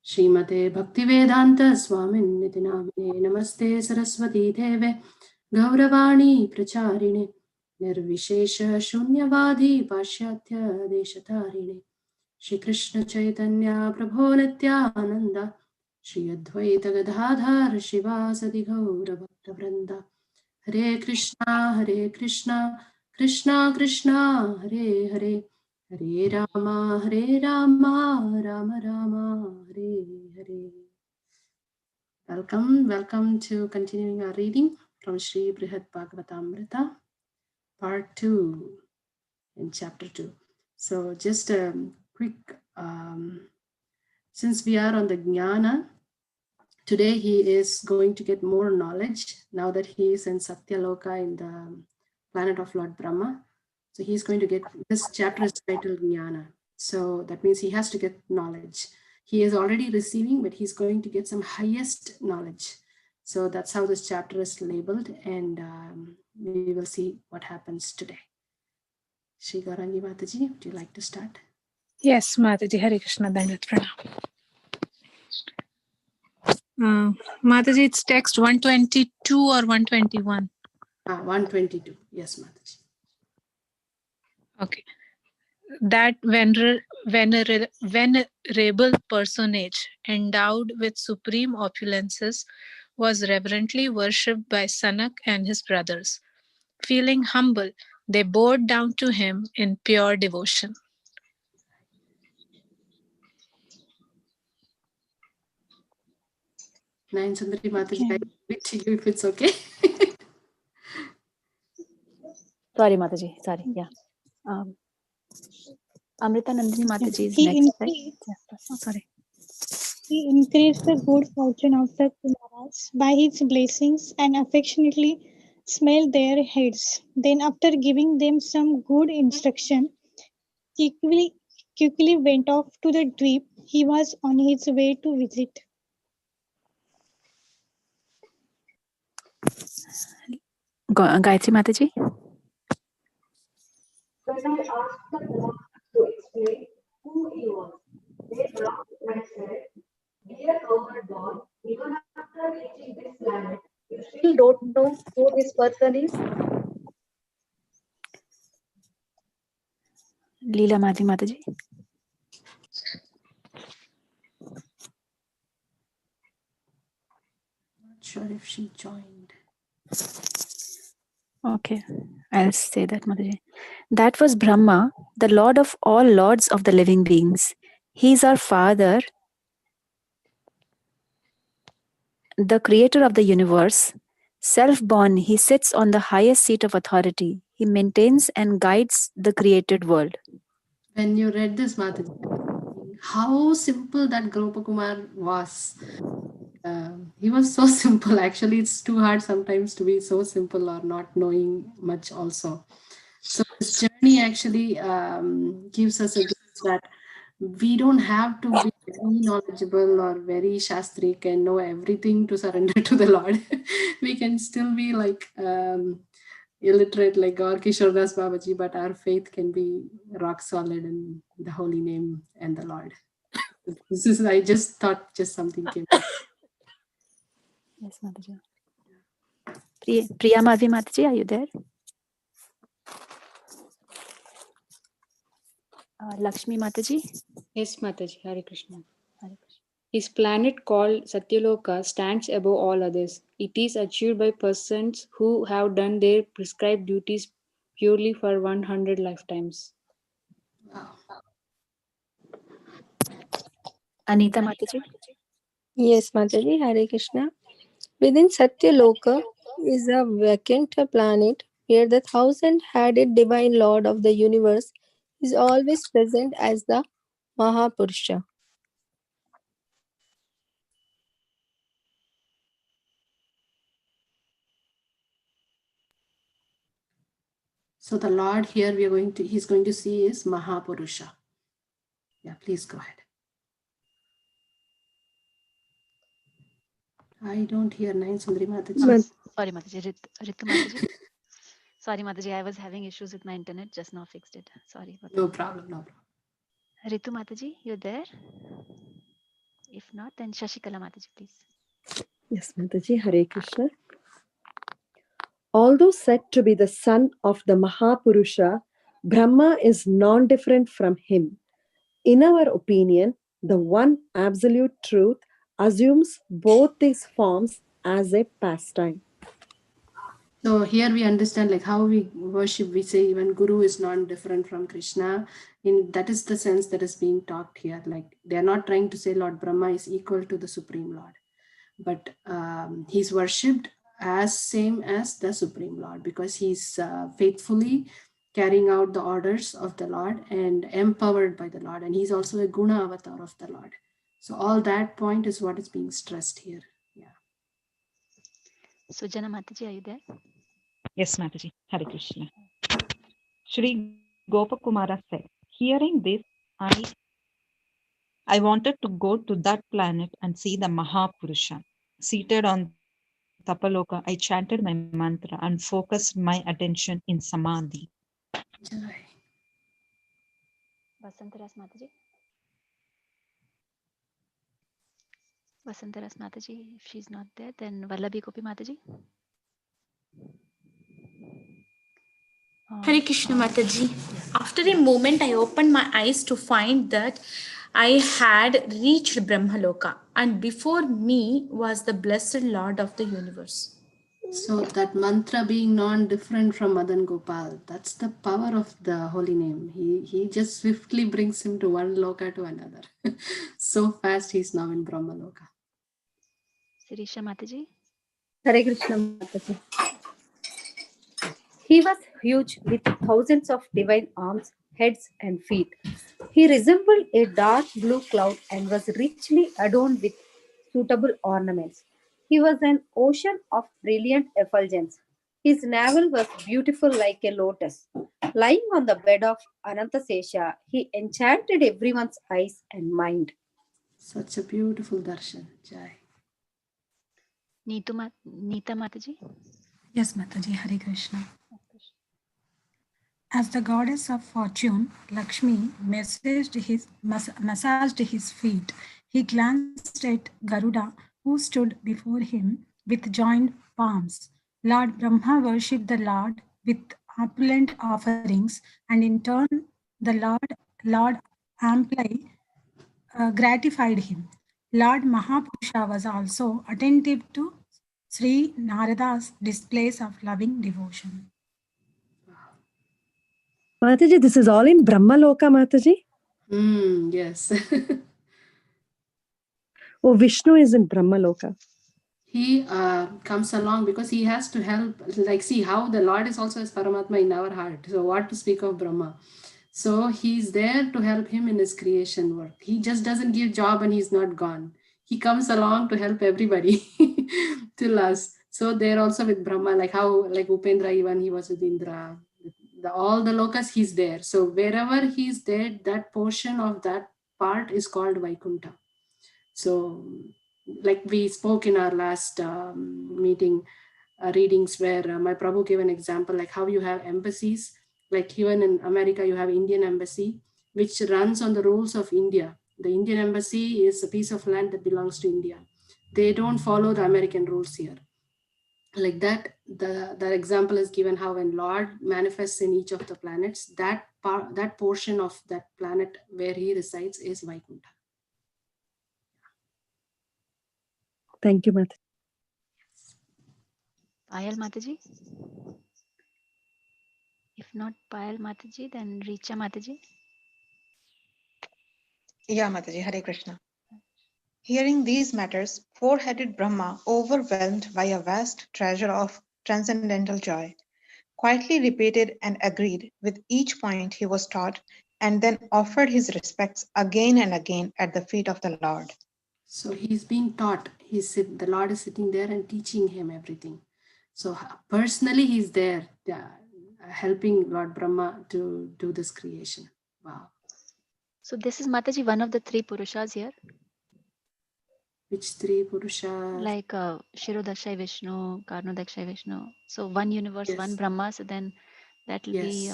Srimate Bhaktivedanta Swaminiti Namine Namaste Saraswati Deve Gauravani Pracharine Nirvishesha Shunyavadi Pashyatya Deshatarine Shri Krishna Chaitanya Prabhu Nityananda Shri Advaita Gadadhar Shivasadi Gaura Bhakta Vrinda Hare Krishna Krishna Krishna Hare Hare Hare Rama, Rama Rama, Hare Hare. Welcome to continuing our reading from Sri Brihad Bhagavatamrita, part 2 in chapter 2. So just a quick, since we are on the Jnana, today he is going to get more knowledge now that he is in Satyaloka in the planet of Lord Brahma. So he's going to get, this chapter is titled Jnana. So that means he has to get knowledge. He is already receiving, but he's going to get some highest knowledge. So that's how this chapter is labeled, and we will see what happens today. Shri Gaurangi Mataji, would you like to start? Yes, Mataji, Hare Krishna, Dandat Pranam. Mataji, it's text 122 or 121? 122. Yes, Mataji. Okay. That venerable personage, endowed with supreme opulences, was reverently worshipped by Sanak and his brothers. Feeling humble, they bowed down to him in pure devotion. Nine Sundari Mataji, I read to you if it's okay. Sorry, Mataji. Sorry. Yeah. Amrita Nandini Mataji is next. Right? Oh, sorry. He increased the good fortune of the Kumaras by his blessings and affectionately smelled their heads. Then, after giving them some good instruction, quickly went off to the dweep he was on his way to visit. Gayatri Mataji. When I asked the monk to explain who he was, they laughed and said, "Dear cowherd boy, even after reaching this planet, you still don't know who this person is?" Leela Madhi Mataji. Not sure if she joined. Okay, I'll say that, Mataji. That was Brahma, the Lord of all lords of the living beings. He is our Father, the creator of the universe. Self-born, he sits on the highest seat of authority. He maintains and guides the created world. When you read this, Mataji, how simple that Gopakumar was. He was so simple. Actually, it's too hard sometimes to be so simple or not knowing much also. So this journey actually gives us a glimpse that we don't have to be very knowledgeable or very shastric and know everything to surrender to the Lord. We can still be like illiterate like Gaur Kishore Das Babaji, but our faith can be rock solid in the holy name and the Lord. This is, I just thought just something came up. Yes, Mataji. Priya Madhvi Mataji, are you there? Lakshmi Mataji. Yes, Mataji. Hare Krishna. Hare Krishna. His planet called Satyaloka stands above all others. It is achieved by persons who have done their prescribed duties purely for 100 lifetimes. Wow. Anita Mataji. Yes, Mataji, Hare Krishna. Within Satyaloka is a vacant planet where the thousand-headed divine lord of the universe is always present as the Mahapurusha. So the Lord here he's going to see is Mahapurusha. Yeah, please go ahead. I don't hear Nine Sundari Mataji. Sorry, Mataji. Ritu Mataji. Sorry, Mataji. I was having issues with my internet. Just now fixed it. Sorry. No problem. Ritu Mataji, you there? If If not, then Shashikala Mataji, please. Yes, Mataji, Hare Krishna. Although said to be the son of the Mahapurusha, Brahma is non-different from him. In our opinion, the one absolute truth assumes both these forms as a pastime. So here we understand like how we worship, we say even Guru is not different from Krishna. In that is the sense that is being talked here. Like they are not trying to say Lord Brahma is equal to the Supreme Lord, but he's worshipped as same as the Supreme Lord because he's faithfully carrying out the orders of the Lord and empowered by the Lord. And he's also a Guna avatar of the Lord. So all that point is what is being stressed here. Yeah. Sujana Mataji, are you there? Yes, Mataji. Hare Krishna. Shri Gopakumara said, hearing this, I wanted to go to that planet and see the Mahapurusha. Seated on Tapaloka, I chanted my mantra and focused my attention in Samadhi. Jai. Vasantaras Mataji. Vasantaras Mataji, if she's not there, then Vallabhi Gopi Mataji. Hare Krishna Mataji. After a moment, I opened my eyes to find that I had reached Brahmaloka, and before me was the blessed Lord of the universe. So that mantra being non-different from Madan Gopal, that's the power of the holy name. He just swiftly brings him to one loka to another. So fast he's now in Brahma Loka. Sirisha Mataji. Hare Krishna Mataji. He was huge with thousands of divine arms, heads, and feet. He resembled a dark blue cloud and was richly adorned with suitable ornaments. He was an ocean of brilliant effulgence. His navel was beautiful like a lotus. Lying on the bed of Anantasesha, he enchanted everyone's eyes and mind. Such a beautiful darshan. Jai. Neeta Mataji. Yes, Mataji, Hare Krishna. As the goddess of fortune, Lakshmi massaged his feet. He glanced at Garuda, who stood before him with joined palms. Lord Brahma worshipped the Lord with opulent offerings, and in turn, Lord amply gratified him. Lord Mahapurusha was also attentive to Sri Narada's displays of loving devotion. Mataji, this is all in Brahmaloka, Mataji? Yes. Oh, Vishnu is in Brahmaloka. He comes along because he has to help, like see how the Lord is also as Paramatma in our heart. So what to speak of Brahma? So he's there to help him in his creation work. He just doesn't give job and he's not gone. He comes along to help everybody till us. So they're also with Brahma, like how like Upendra, even he was with Indra. All the lokas, he's there. So wherever he's there, that portion of that part is called Vaikuntha. So like we spoke in our last meeting readings where my Prabhu gave an example like how you have embassies, like even in America you have Indian embassy which runs on the rules of India. The Indian embassy is a piece of land that belongs to India. They don't follow the American rules here. Like that, the example is given how when Lord manifests in each of the planets, that portion of that planet where he resides is Vaikuntha. Thank you, Mataji. Payal Mataji. If not Payal Mataji, then Richa Mataji. Yeah, Mataji, Hare Krishna. Hearing these matters, four-headed Brahma, overwhelmed by a vast treasure of transcendental joy, quietly repeated and agreed with each point he was taught, and then offered his respects again and again at the feet of the Lord. So he's being taught. The Lord is sitting there and teaching him everything. So personally, he's there helping Lord Brahma to do this creation. Wow. So this is Mataji, one of the three Purushas here. Which three Purushas? Like Shirodakshay Vishnu, Karnodakshay Vishnu. So one universe, Yes. one Brahma. So then that will be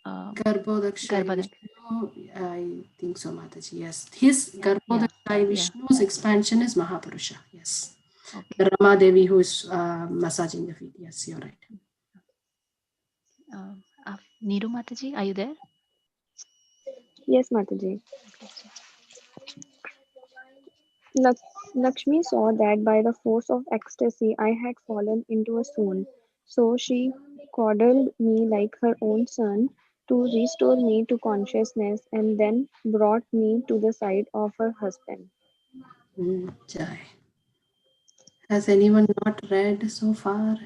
Garbhodakshay Garbhodakshay. Vishnu I think so, Mataji. Yes. His Garbhodaya, yeah. Vishnu's expansion is Mahapurusha. Yes. Okay. The Rama Devi who is massaging the feet. Yes, you're right. Neeru Mataji, are you there? Yes, Mataji. Lakshmi saw that by the force of ecstasy I had fallen into a swoon. So she coddled me like her own son to restore me to consciousness and then brought me to the side of her husband. Jai. Has anyone not read so far?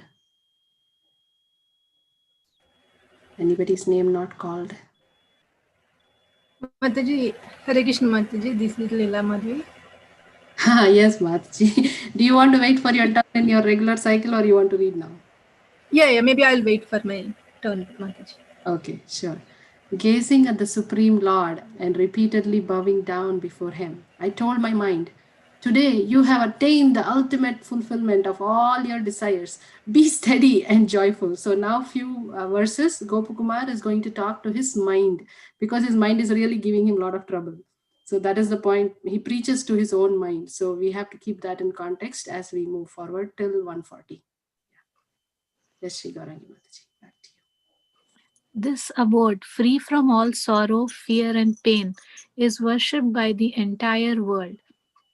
Anybody's name not called? Mataji, Hare Krishna Mataji, this is Leela Madhvi. Yes, Mataji. Do you want to wait for your turn in your regular cycle or you want to read now? Yeah, maybe I'll wait for my turn, Mataji. Okay, sure. Gazing at the Supreme Lord and repeatedly bowing down before him, I told my mind, today you have attained the ultimate fulfillment of all your desires. Be steady and joyful. So now few verses, Gopakumar is going to talk to his mind because his mind is really giving him a lot of trouble. So that is the point. He preaches to his own mind. So we have to keep that in context as we move forward till 140. Yes, Shri Gaurangi Mataji. Back to you. This abode, free from all sorrow, fear, and pain, is worshipped by the entire world.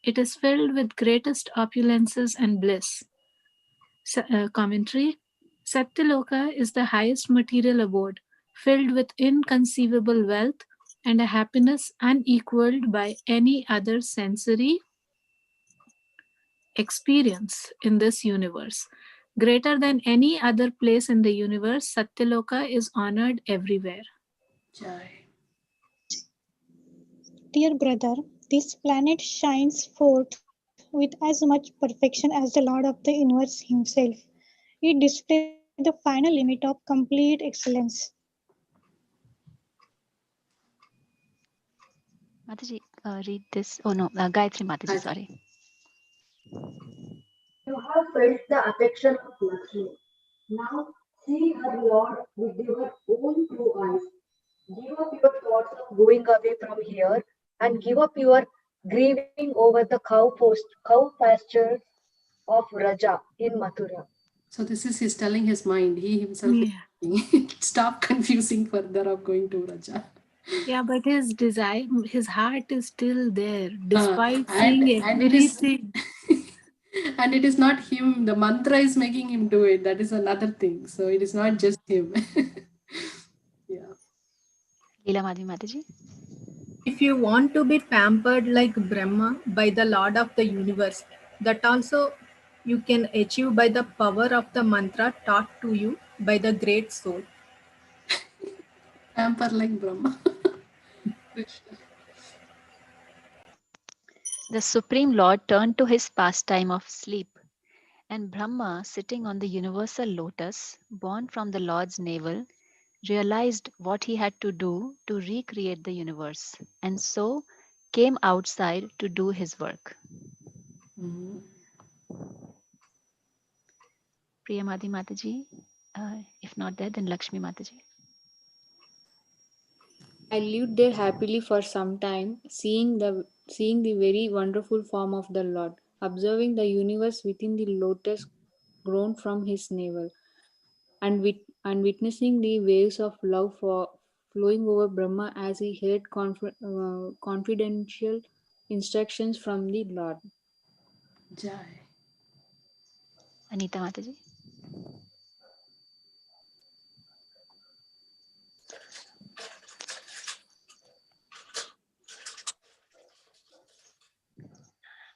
It is filled with greatest opulences and bliss. Commentary: Satyaloka is the highest material abode, filled with inconceivable wealth and a happiness unequaled by any other sensory experience in this universe. Greater than any other place in the universe, Satyaloka is honored everywhere. Jai. Dear brother, this planet shines forth with as much perfection as the Lord of the universe himself. It displays the final limit of complete excellence. Mataji, read this. Oh no, Gayatri Mataji, sorry. You have felt the affection of Lakshmi. Now see her Lord with your own true eyes. Give up your thoughts of going away from here and give up your grieving over the cow pastures of Raja in Mathura. So this is he's telling his mind. He himself is Yeah. thinking, stop confusing further of going to Raja. Yeah, but his desire, his heart is still there, despite and seeing and it is everything. and it is not him. The mantra is making him do it. That is another thing. So it is not just him. Yeah. Leela Madhvi Mataji. If you want to be pampered like Brahma by the Lord of the universe, that also you can achieve by the power of the mantra taught to you by the great soul. Pamper like Brahma. Krishna. The Supreme Lord turned to his pastime of sleep, and Brahma, sitting on the universal lotus, born from the Lord's navel, realized what he had to do to recreate the universe, and so came outside to do his work. Priyamadhi Mataji, if not there, then Lakshmi Mataji. I lived there happily for some time, seeing the very wonderful form of the Lord, observing the universe within the lotus grown from his navel, and witnessing the waves of love flowing over Brahma as he heard confidential instructions from the Lord. Jai. Anita Mataji.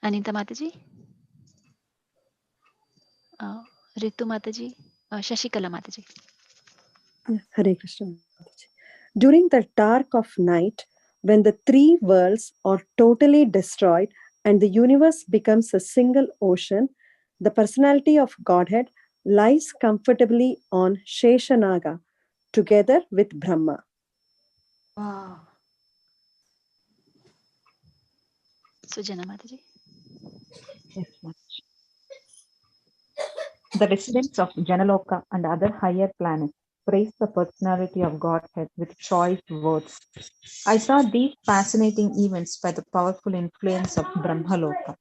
Anita Mataji. Ritu Mataji. Shashikala Mataji. Hare Krishna Mataji. During the dark of night, when the three worlds are totally destroyed and the universe becomes a single ocean, the personality of Godhead lies comfortably on Sheshanaga together with Brahma. Wow. Sujana Mataji. Yes, Mataji. The residents of Janaloka and other higher planets praise the personality of Godhead with choice words. I saw these fascinating events by the powerful influence of Brahmaloka.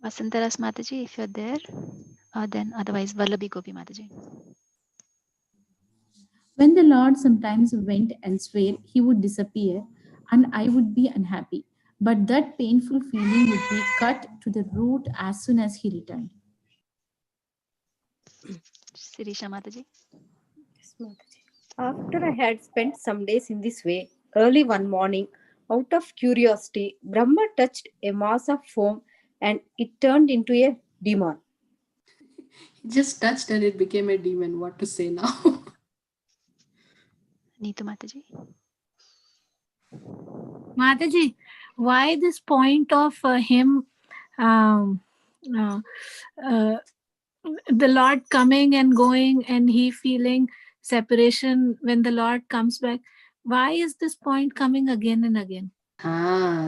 Vasantaras Mataji, if you're there, then otherwise Vallabi Gopi Mataji. When the Lord sometimes went elsewhere, he would disappear and I would be unhappy. But that painful feeling would be cut to the root as soon as he returned. Sirisha Mataji. Yes, Mataji. After I had spent some days in this way, early one morning, out of curiosity, Brahma touched a mass of foam and it turned into a demon. He just touched and it became a demon. What to say now? Neetu Mataji. Mataji, why this point of him, um, uh, uh, the Lord coming and going and he feeling separation when the Lord comes back? Why is this point coming again and again?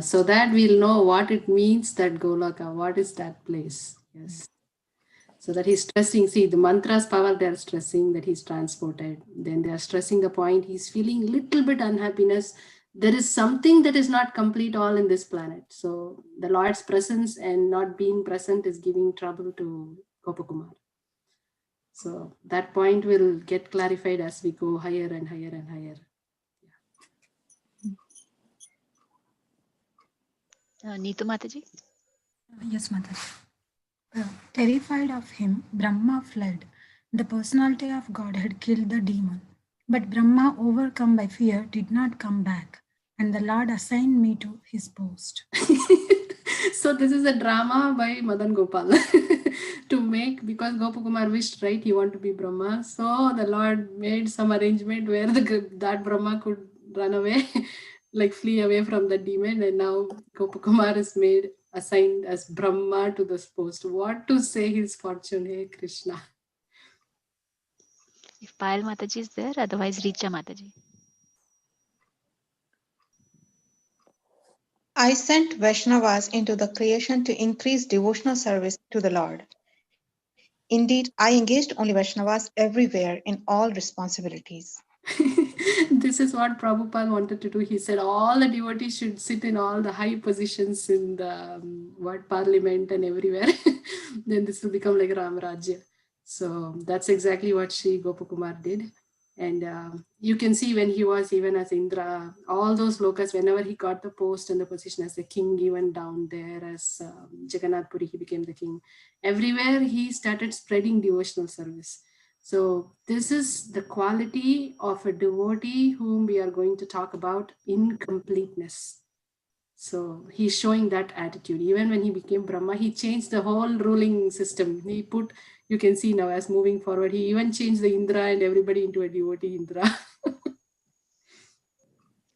So that we'll know what it means, that Golaka, what is that place. Yes. So that he's stressing, see the mantra's power, they're stressing that he's transported. Then they're stressing the point, he's feeling little bit unhappiness. There is something that is not complete all in this planet. So the Lord's presence and not being present is giving trouble to Gopakumar. So that point will get clarified as we go higher and higher and higher. Neetu Mataji. Yes, Mataji. Terrified of him, Brahma fled. The personality of God had killed the demon. But Brahma, overcome by fear, did not come back, and the Lord assigned me to his post. So this is a drama by Madan Gopal to make, because Gopakumar wished, right, he wanted to be Brahma. So the Lord made some arrangement where that Brahma could run away, like flee away from the demon, and now Gopakumar is made assigned as Brahma to this post. What to say his fortune, hey Krishna. If Payal Mataji is there, otherwise Richa Mataji. I sent Vaishnavas into the creation to increase devotional service to the Lord. Indeed, I engaged only Vaishnavas everywhere in all responsibilities. This is what Prabhupada wanted to do. He said all the devotees should sit in all the high positions in the parliament and everywhere. Then this will become like Ram Rajya. So that's exactly what Sri Gopakumar did. And you can see when he was even as Indra, all those lokas, whenever he got the post and the position as the king, even down there as Jagannath Puri, he became the king. Everywhere he started spreading devotional service. So this is the quality of a devotee whom we are going to talk about, incompleteness. So he's showing that attitude. Even when he became Brahma, he changed the whole ruling system. He put, you can see now as moving forward, he even changed the Indra and everybody into a devotee Indra.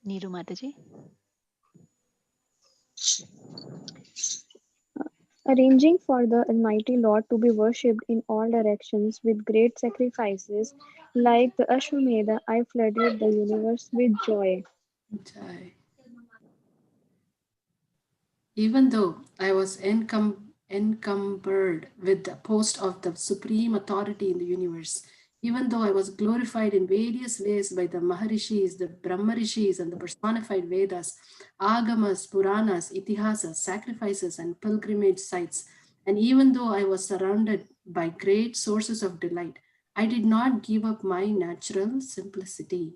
Neeru Mataji. Arranging for the Almighty Lord to be worshipped in all directions with great sacrifices, like the Ashwamedha, I flooded the universe with joy. Even though I was encumbered with the post of the supreme authority in the universe, even though I was glorified in various ways by the Maharishis, the Brahmarishis, and the personified Vedas, Agamas, Puranas, Itihasas, sacrifices, and pilgrimage sites, and even though I was surrounded by great sources of delight, I did not give up my natural simplicity.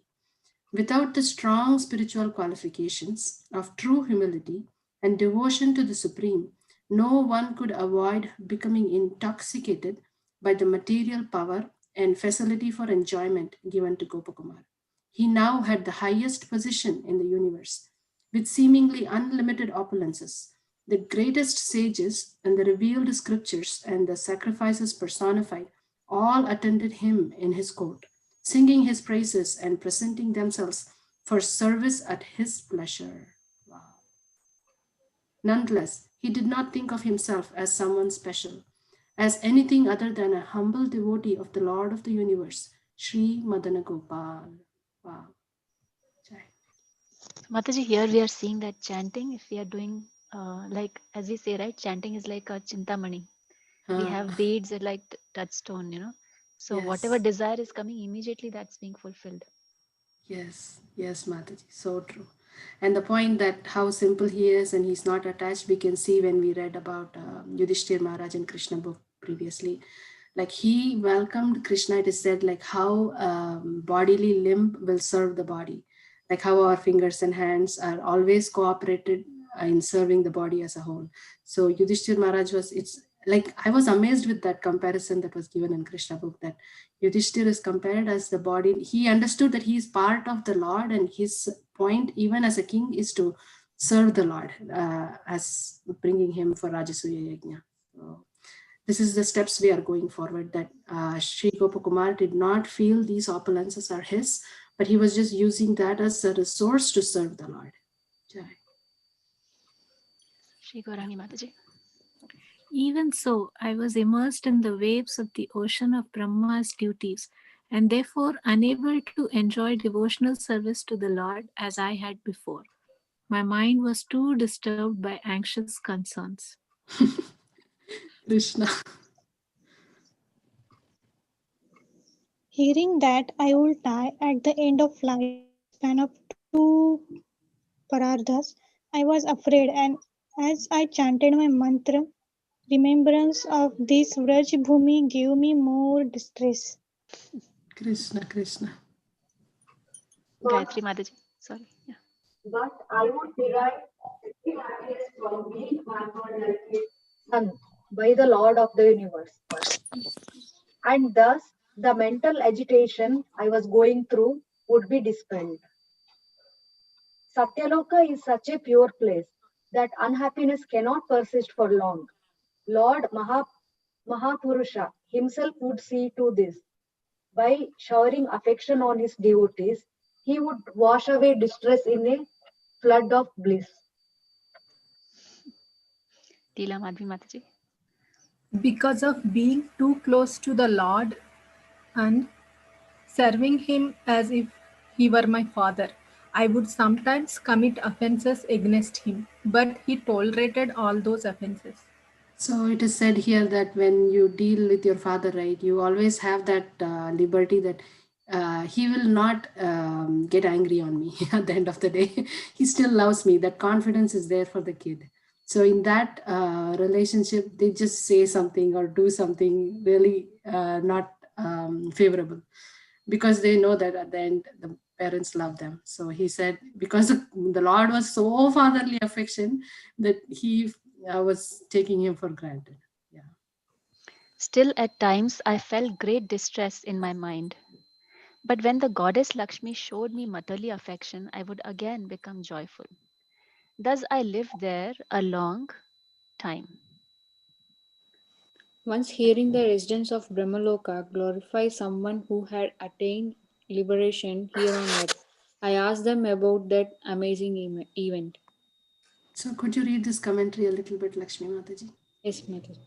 Without the strong spiritual qualifications of true humility and devotion to the Supreme, no one could avoid becoming intoxicated by the material power and facility for enjoyment given to Gopakumar. He now had the highest position in the universe, with seemingly unlimited opulences. The greatest sages and the revealed scriptures and the sacrifices personified all attended him in his court, singing his praises and presenting themselves for service at his pleasure. Wow. Nonetheless, he did not think of himself as someone special, as anything other than a humble devotee of the Lord of the universe, Sri Madanagopal. Wow. Mataji, here we are seeing that chanting, if we are doing, like, as we say, right, chanting is like a chintamani. We have beads like touchstone, So whatever Yes. desire is coming, immediately that's being fulfilled. Yes, yes, Mataji, so true. And the point that how simple he is and he's not attached, we can see when we read about Yudhishthir Maharaj in Krishna book previously. Like he welcomed Krishna, it is said, like how bodily limb will serve the body, like how our fingers and hands are always cooperated in serving the body as a whole. So Yudhishthir Maharaj was, it's like I was amazed with that comparison that was given in Krishna book, that Yudhishthir is compared as the body. He understood that he is part of the Lord, and his point, even as a king, is to serve the Lord as bringing him for Rajasuya Yajna. So, this is the steps we are going forward, that Sri Gopakumar did not feel these opulences are his, but he was just using that as a resource to serve the Lord. Jai. Shri Gaurani Mataji. Even so, I was immersed in the waves of the ocean of Brahma's duties, and therefore unable to enjoy devotional service to the Lord as I had before. My mind was too disturbed by anxious concerns. Krishna. Hearing that I would die at the end of life in the span of 2 parardhas, I was afraid, and as I chanted my mantra, remembrance of this Vraj Bhumi gave me more distress. Krishna, Krishna. But, Gayatri Mataji. Sorry. Yeah. but I would derive the happiness from being pampered like a son by the Lord of the universe. And thus, the mental agitation I was going through would be dispelled. Satyaloka is such a pure place that unhappiness cannot persist for long. Lord Mahapurusha himself would see to this. By showering affection on his devotees, he would wash away distress in a flood of bliss. Leela Madhvi Mataji. Because of being too close to the Lord and serving him as if he were my father, I would sometimes commit offenses against him, but he tolerated all those offenses. So it is said here that when you deal with your father, right, you always have that liberty that he will not get angry on me at the end of the day. He still loves me. That confidence is there for the kid. So in that relationship, they just say something or do something really not favorable, because they know that at the end the parents love them. So he said, because the Lord was so fatherly affection that he was taking him for granted. Yeah. Still, at times, I felt great distress in my mind. But when the goddess Lakshmi showed me motherly affection, I would again become joyful. Thus, I lived there a long time. Once hearing the residents of Brahmaloka glorify someone who had attained liberation here on earth, I asked them about that amazing event. So could you read this commentary a little bit, Lakshmi Mataji? Yes, Mataji.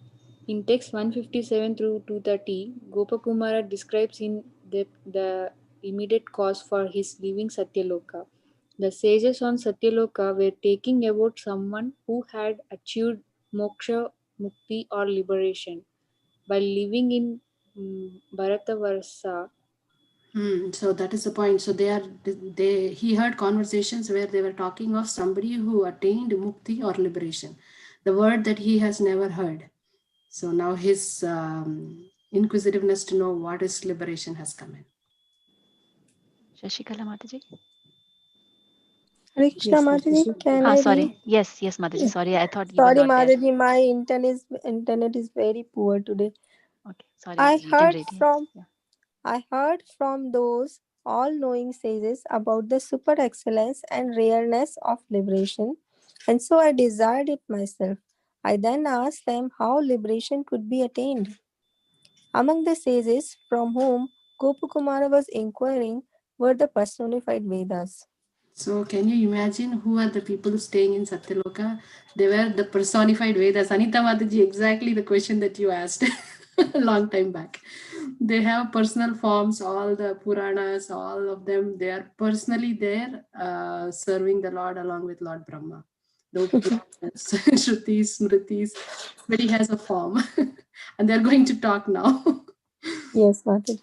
In text 157 through 230, Gopakumara describes in depth the immediate cause for his leaving Satyaloka. The sages on Satyaloka were taking about someone who had achieved moksha, mukti, or liberation by living in Bharatavarsa. So that is the point. So he heard conversations where they were talking of somebody who attained mukti or liberation, the word that he has never heard. So now his inquisitiveness to know what is liberation has come in. Shashikala Mataji. Hare Krishna Yes, Mataji, Mataji. can Ah, I read? sorry. Yes, Mataji. Sorry, I thought you were Sorry, not there. Mataji, my internet is very poor today. Okay, sorry, I Mataji. You can heard read. Yeah. from Yeah. I heard from those all-knowing sages about the super excellence and rareness of liberation, and so I desired it myself. I then asked them how liberation could be attained. Among the sages from whom Gopakumara was inquiring were the personified Vedas. So can you imagine who are the people staying in Satyaloka? They were the personified Vedas. Anita Mataji, exactly the question that you asked a long time back. They have personal forms, all the Puranas, all of them, they are personally there serving the Lord along with Lord Brahma. The Puranas, Shrutis, Smritis, but he has a form. And they're going to talk now. Yes, Mataji.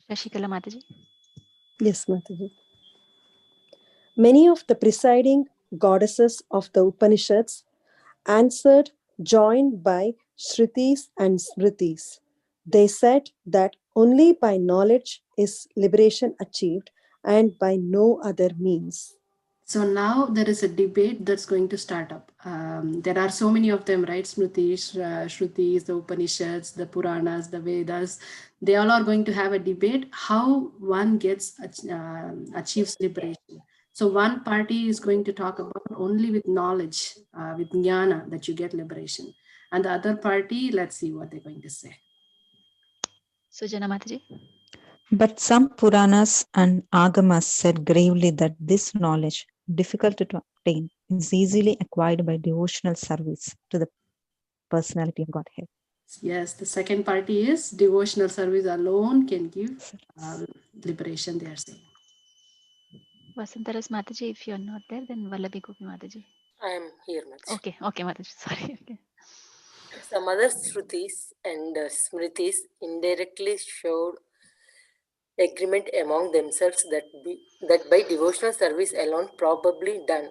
Shashikala Mataji. Yes, Mataji. Many of the presiding goddesses of the Upanishads answered, joined by Shrutis and Smritis. They said that only by knowledge is liberation achieved and by no other means. So now there is a debate that's going to start up. There are so many of them, right? Smrtis, Shrutis, the Upanishads, the Puranas, the Vedas. They all are going to have a debate how one gets achieves liberation. So one party is going to talk about only with knowledge, with jnana, that you get liberation. And the other party, let's see what they're going to say. Sujana Mataji. But some Puranas and Agamas said gravely that this knowledge, difficult to obtain, is easily acquired by devotional service to the personality of Godhead. Yes, the second party is devotional service alone can give liberation, they are saying. Vasantaras Mataji, if you're not there, then Vallabhi Gopi Mataji. I am here, Mataji. Okay, Mataji, sorry. Okay. Some other Shrutis and Smritis indirectly showed agreement among themselves that by devotional service alone probably done,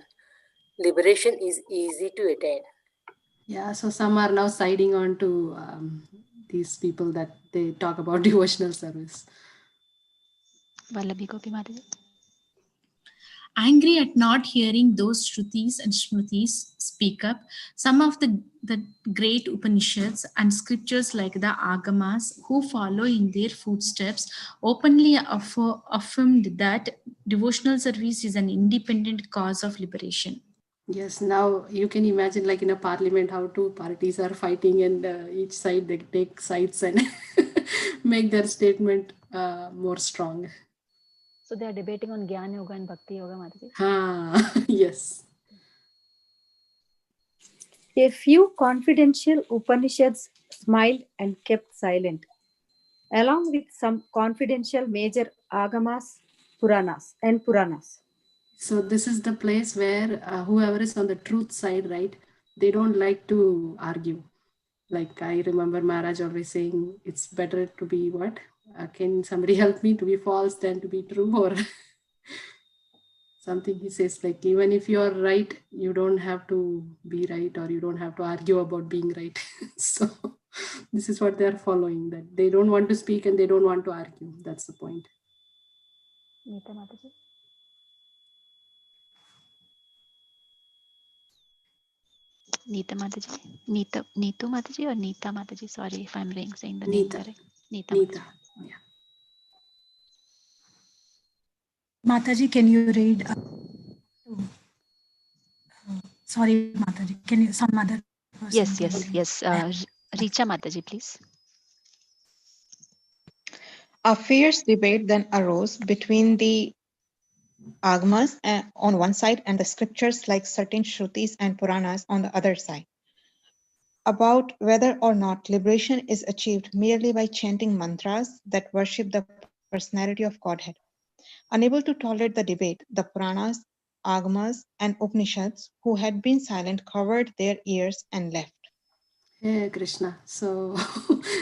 liberation is easy to attain. Yeah, so some are now siding on to these people that they talk about devotional service. Vallabhi Gopi Mataji. Angry at not hearing those Shrutis and Smritis speak up, some of the great Upanishads and scriptures like the Agamas, who follow in their footsteps, openly affirmed that devotional service is an independent cause of liberation. Yes, now you can imagine like in a parliament how two parties are fighting and each side they take sides and make their statement more strong. So they are debating on Jnana Yoga and Bhakti Yoga, Mataji. Yes. A few confidential Upanishads smiled and kept silent, along with some confidential major Agamas, Puranas. So this is the place where whoever is on the truth side, right, they don't like to argue. Like I remember Maharaj always saying, it's better to be what? Can somebody help me to be false than to be true? Or something he says, like, even if you're right, you don't have to be right, or you don't have to argue about being right. So this is what they're following, that they don't want to speak and they don't want to argue. That's the point. Neeta Mataji. Neeta Mataji. Neetu Mataji or Neeta Mataji? Sorry if I'm saying the name Neeta. correct. Neeta Neeta. Mataji. Yeah. Mataji, can you read? Sorry, Mataji. Can you some other person? Yes. Can you read? Richa Mataji, please. A fierce debate then arose between the Agamas on one side and the scriptures like certain Shrutis and Puranas on the other side, about whether or not liberation is achieved merely by chanting mantras that worship the personality of Godhead. Unable to tolerate the debate, the Puranas, Agamas, and Upanishads, who had been silent, covered their ears and left. Hey Krishna. So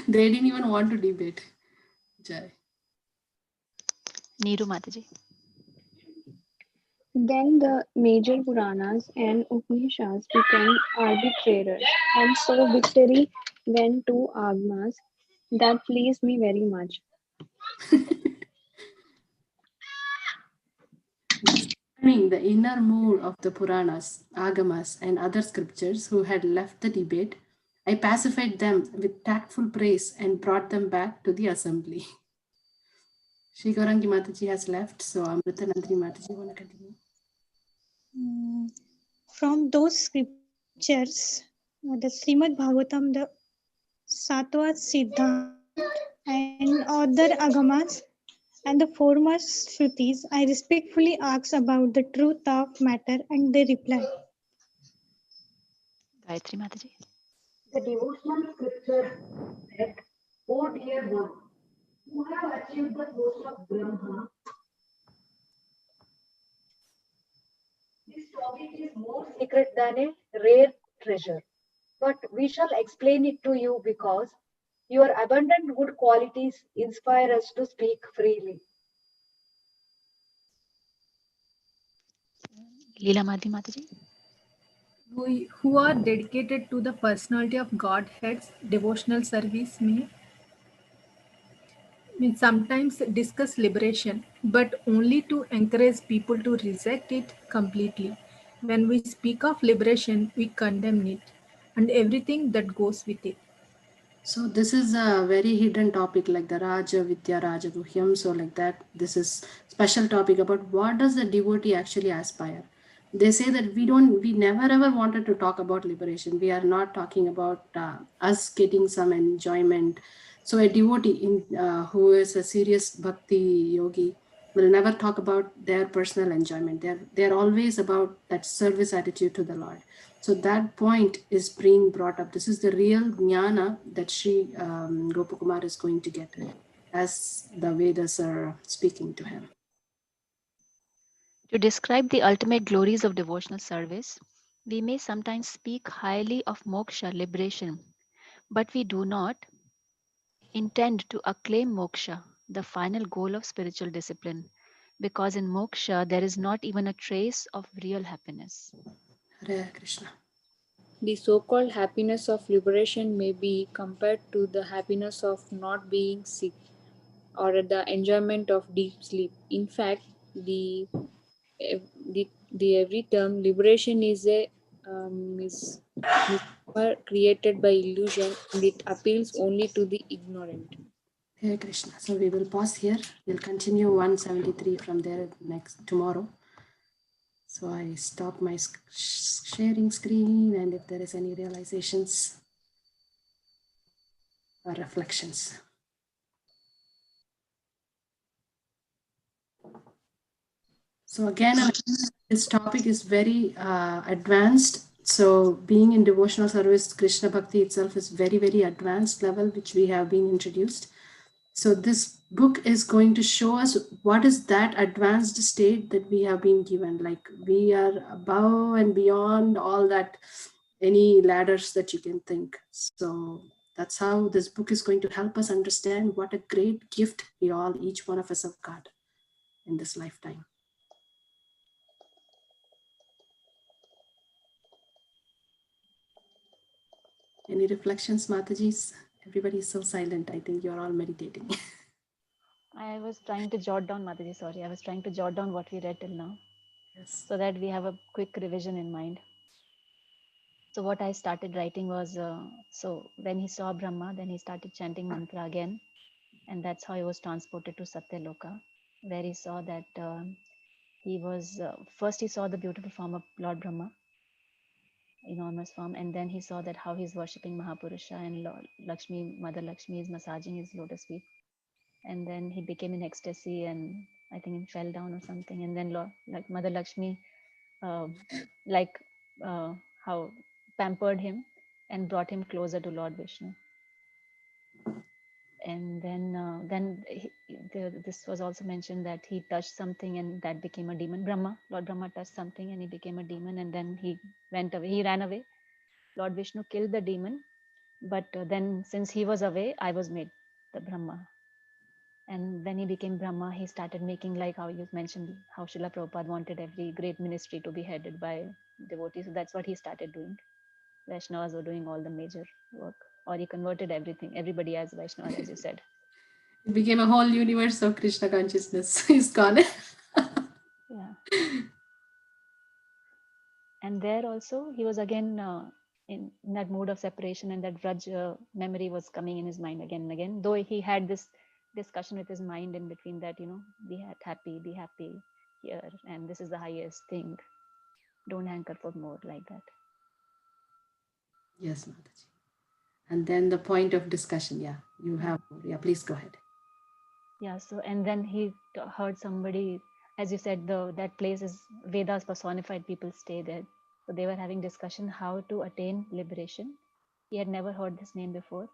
they didn't even want to debate. Jai. Neeru Mataji. Then the major Puranas and Upanishads became arbitrators, and so victory went to Agmas. That pleased me very much. Discerning the inner mood of the Puranas, Agamas, and other scriptures who had left the debate, I pacified them with tactful praise and brought them back to the assembly. Shri Gaurangi Mataji has left, so Amrita Nandini Mataji want to continue. From those scriptures, the Srimad Bhagavatam, the Satwa Siddhant, and other Agamas, and the foremost Shrutis, I respectfully asked about the truth of matter, and they replied. Gayatri Mataji. The devotional scripture said, O dear one, you have achieved the post of Brahma. This topic is more secret than a rare treasure, but we shall explain it to you because Your abundant good qualities inspire us to speak freely. Leela Madhi Mataji. Who are dedicated to the personality of Godhead's devotional service may sometimes discuss liberation, but only to encourage people to reject it completely. When we speak of liberation, we condemn it and everything that goes with it. So this is a very hidden topic like the Raja Vidya Raja Guhyam. So like that, this is special topic about what does the devotee actually aspire. They say that we never ever wanted to talk about liberation. We are not talking about us getting some enjoyment. So a devotee who is a serious bhakti yogi will never talk about their personal enjoyment. They're always about that service attitude to the Lord. So that point is being brought up. This is the real jnana that Sri Gopakumar is going to get as the Vedas are speaking to him. To describe the ultimate glories of devotional service, we may sometimes speak highly of moksha, liberation, but we do not intend to acclaim moksha, the final goal of spiritual discipline, because in moksha there is not even a trace of real happiness. Hare Krishna. The so called happiness of liberation may be compared to the happiness of not being sick or the enjoyment of deep sleep. In fact, the every term liberation is a misnomer created by illusion and it appeals only to the ignorant. Hare Krishna. So we will pause here. We'll continue 173 from there next tomorrow. So I stop my sharing screen, and if there is any realizations or reflections. So again, this topic is very advanced. So being in devotional service, Krishna Bhakti itself is very, very advanced level, which we have been introduced. So this book is going to show us what is that advanced state that we have been given. Like we are above and beyond all that, any ladders that you can think. So that's how this book is going to help us understand what a great gift we all, each one of us have got in this lifetime. Any reflections, Mataji's? Everybody is so silent. I think you're all meditating. I was trying to jot down, Mataji, sorry, I was trying to jot down what we read till now. Yes. So that we have a quick revision in mind. So what I started writing was, so when he saw Brahma, then he started chanting mantra again. And that's how he was transported to Satyaloka, where he saw that he was, first he saw the beautiful form of Lord Brahma, enormous form, and then he saw that how he's worshipping Mahapurusha and Lord Lakshmi, Mother Lakshmi is massaging his lotus feet. And then he became in ecstasy and I think he fell down or something. And then like Mother Lakshmi, like how pampered him and brought him closer to Lord Vishnu. And then this was also mentioned that he touched something and that became a demon. Lord Brahma touched something and he became a demon, and then he went away. He ran away. Lord Vishnu killed the demon, but then since he was away, I was made the Brahma. And when he became Brahma, he started making, like how you mentioned, how Srila Prabhupada wanted every great ministry to be headed by devotees. So that's what he started doing. Vaishnavas were doing all the major work, or he converted everybody as Vaishnava, as you said. It became a whole universe of Krishna consciousness. He's gone. Yeah. And there also, he was again in that mood of separation, and that Vraj memory was coming in his mind again and again. Though he had this discussion with his mind in between that, be happy here, and this is the highest thing. Don't hanker for more, like that. Yes, Mataji. And then the point of discussion, yeah, you have, yeah, please go ahead. Yeah, so and then he heard somebody, as you said, that place is Vedas personified, people stay there. So they were having discussion how to attain liberation. He had never heard this name before.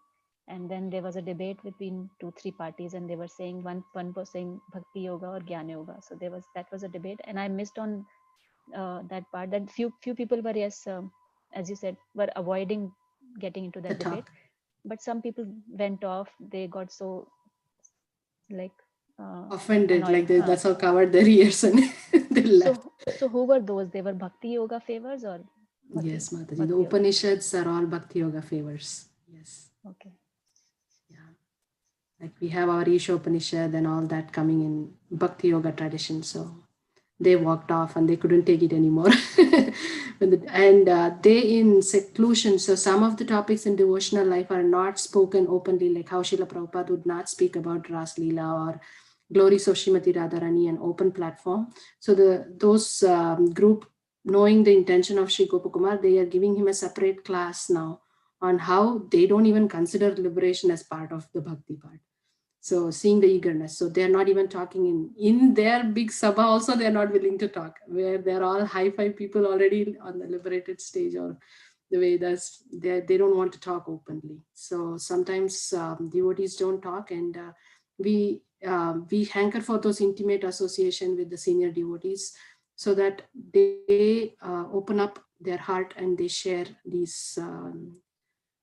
And then there was a debate between 2-3 parties, and they were saying one was saying Bhakti Yoga or Jnana Yoga. So that was a debate, and I missed on that part. That few people were, yes, as you said, were avoiding getting into that debate. but some people went off. They got so like Offended, annoyed. like that's how covered their ears and they left. So who were those? They were Bhakti Yoga favors or Yes, Mataji. The Bhakti Yoga? Upanishads are all Bhakti Yoga favors. Yes. Okay. Yeah. Like we have our Isha Upanishad and all that coming in Bhakti Yoga tradition. So they walked off and they couldn't take it anymore. And they in seclusion. So some of the topics in devotional life are not spoken openly, like how Srila Prabhupada would not speak about Ras Leela or glories of Srimati Radharani, an open platform. So those group, knowing the intention of Sri Gopakumar, they are giving him a separate class now on how they don't even consider liberation as part of the bhakti part. So seeing the eagerness, so they're not even talking in their big sabha also, they're not willing to talk, where they're all high-fi people already on the liberated stage, or the way that's they don't want to talk openly. So sometimes devotees don't talk, and we hanker for those intimate association with the senior devotees, so that they open up their heart and they share these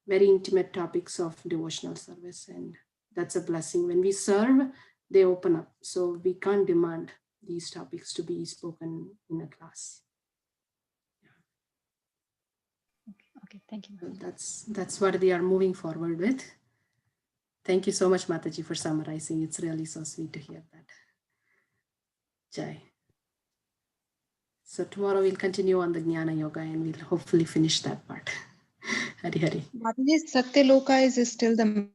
very intimate topics of devotional service. And that's a blessing. When we serve, they open up. So we can't demand these topics to be spoken in a class. Okay, thank you. That's what they are moving forward with. Thank you so much, Mataji, for summarizing. It's really so sweet to hear that. Jai. So tomorrow we'll continue on the Jnana Yoga and we'll hopefully finish that part. Hari Hari. Mataji, Satyaloka is still the